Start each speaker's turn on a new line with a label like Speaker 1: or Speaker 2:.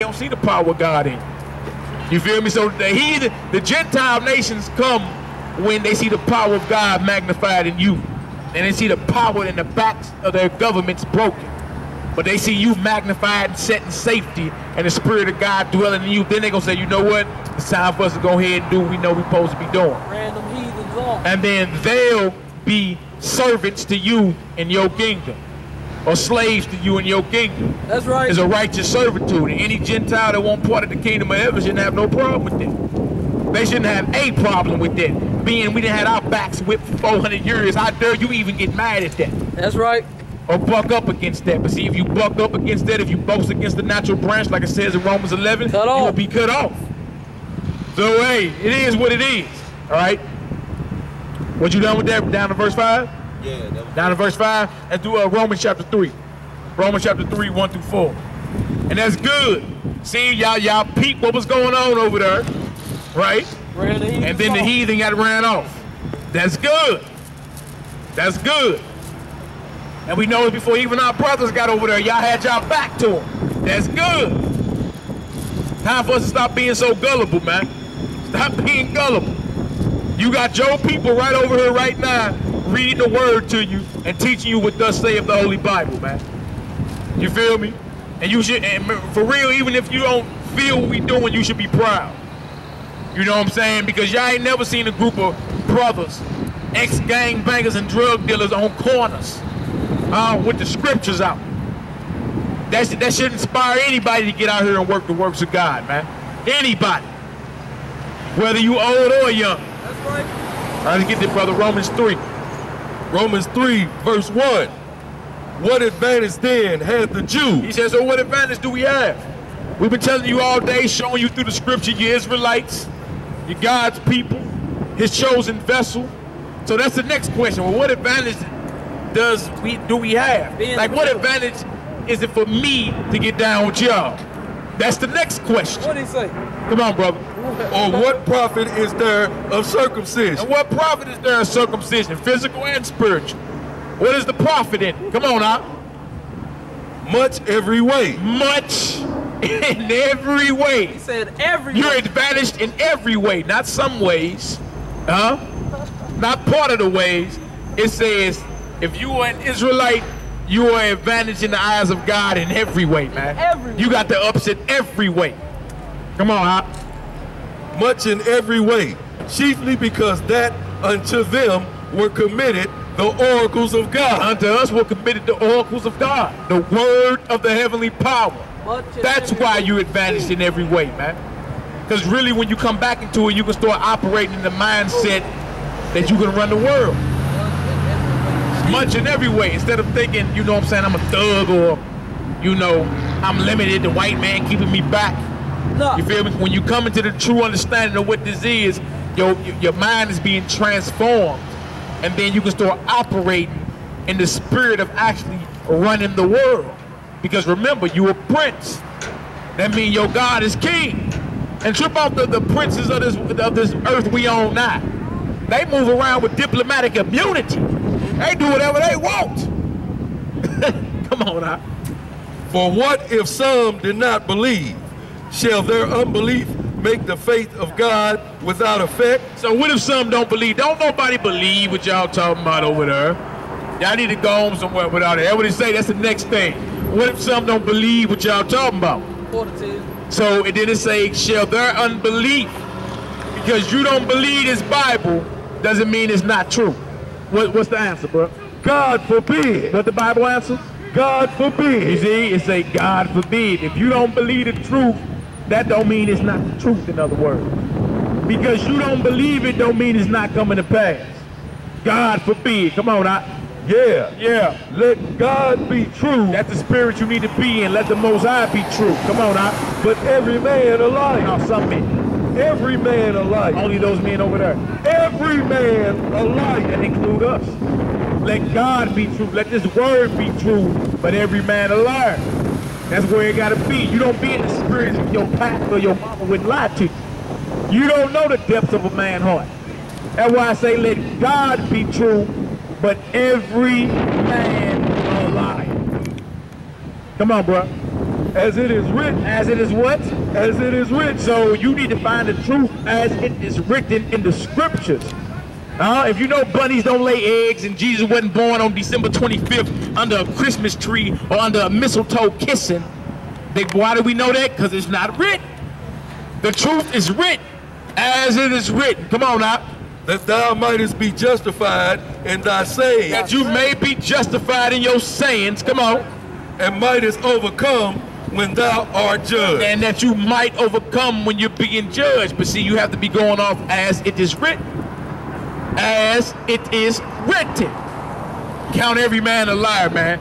Speaker 1: don't see the power of God in you. You feel me? So the Gentile nations come when they see the power of God magnified in you. And they see the power in the backs of their governments broken. But they see you magnified and set in safety and the Spirit of God dwelling in you. Then they're going to say, you know what? It's time for us to go ahead and do what we know we're supposed to be doing.
Speaker 2: Random heathens on.
Speaker 1: And then they'll be servants to you in your kingdom. Or slaves to you in your kingdom.
Speaker 2: That's right.
Speaker 1: It's a righteous servitude. And any Gentile that won't part of the kingdom of heaven shouldn't have no problem with that. They shouldn't have a problem with that. Being we done had our backs whipped for 400 years, how dare you even get mad at that?
Speaker 2: That's right.
Speaker 1: Or buck up against that. But see, if you buck up against that, if you boast against the natural branch, like it says in Romans 11, you will be cut off. So, hey, it is what it is. All right? What you done with that? Down to verse 5?
Speaker 3: Yeah.
Speaker 1: Down to verse 5. Let's do Romans chapter 3. Romans chapter 3, 1 through 4. And that's good. See, y'all peep what was going on over there. Right? And then the heathen got ran off. That's good. That's good. And we know it before even our brothers got over there. Y'all had y'all back to them. That's good. Time for us to stop being so gullible, man. Stop being gullible. You got your people right over here right now reading the word to you and teaching you what thus saith the Holy Bible, man. You feel me? And you should, and for real, even if you don't feel what we doing, you should be proud. You know what I'm saying? Because y'all ain't never seen a group of brothers, ex-gangbangers and drug dealers on corners with the scriptures out. That should inspire anybody to get out here and work the works of God, man. Anybody. Whether you old or young.
Speaker 2: That's right.
Speaker 1: All right, let's get this, brother. Romans 3.
Speaker 3: Romans 3, verse 1. What advantage then had the Jew?
Speaker 1: He says, so what advantage do we have? We've been telling you all day, showing you through the scripture, you Israelites, you God's people, his chosen vessel. So that's the next question. Well, what advantage do we have? Like, what advantage is it for me to get down with y'all? That's the next question.
Speaker 2: What did he say?
Speaker 1: Come on, brother.
Speaker 3: Or what profit is there of circumcision?
Speaker 1: And what profit is there of circumcision, physical and spiritual? What is the profit in it? Come on now.
Speaker 3: Much every way.
Speaker 1: Much in every way.
Speaker 2: He said every way.
Speaker 1: You're advantaged in every way, not some ways. Not part of the ways. It says, if you are an Israelite, you are advantaged in the eyes of God in every way, man.
Speaker 2: Every way.
Speaker 1: You got the upset every way. Come on,
Speaker 3: Much in every way, chiefly because that unto them were committed the oracles of God.
Speaker 1: Unto us were committed the oracles of God, the word of the heavenly power. That's why you're advantaged in every way, man. Because really, when you come back into it, you can start operating in the mindset that you can run the world. Much in every way. Instead of thinking, you know what I'm saying, I'm a thug, or, you know, I'm limited, the white man keeping me back.
Speaker 2: No.
Speaker 1: You feel me? When you come into the true understanding of what this is, your mind is being transformed. And then you can start operating in the spirit of actually running the world. Because remember, you a prince. That means your God is king. And trip off the princes of this earth we own now. They move around with diplomatic immunity. They do whatever they want. Come on now.
Speaker 3: For what if some did not believe? Shall their unbelief make the faith of God without effect?
Speaker 1: So what if some don't believe? Don't nobody believe what y'all talking about over there. Y'all need to go home somewhere without it. That's what they say. That's the next thing. What if some don't believe what y'all talking about? So it didn't say, shall their unbelief, because you don't believe this Bible, doesn't mean it's not true. What's the answer, bro?
Speaker 3: God forbid.
Speaker 1: What the Bible answers?
Speaker 3: God forbid.
Speaker 1: You see, it say God forbid. If you don't believe the truth, that don't mean it's not the truth, in other words. Because you don't believe it don't mean it's not coming to pass. God forbid. Come on,
Speaker 3: Yeah. Let God be true.
Speaker 1: That's the spirit you need to be in. Let the Most High be true. Come on,
Speaker 3: But every man a liar.
Speaker 1: Now, some men.
Speaker 3: Every man a liar.
Speaker 1: Only those men over there.
Speaker 3: Every man a liar.
Speaker 1: That include us. Let God be true. Let this word be true. But every man a liar. That's where it got to be. You don't be in the spirit of your pastor or your mama wouldn't lie to you. You don't know the depths of a man's heart. That's why I say let God be true, but every man a liar. Come on, bro.
Speaker 3: As it is written.
Speaker 1: As it is what?
Speaker 3: As it is written.
Speaker 1: So you need to find the truth as it is written in the scriptures. If you know bunnies don't lay eggs and Jesus wasn't born on December 25th under a Christmas tree or under a mistletoe kissing, why do we know that? Because it's not written. The truth is written as it is written. Come on now.
Speaker 3: That thou mightest be justified in thy saying.
Speaker 1: That you may be justified in your sayings. Come on.
Speaker 3: And mightest overcome when thou art judged.
Speaker 1: And that you might overcome when you're being judged. But see, you have to be going off as it is written. As it is written. Count every man a liar, man.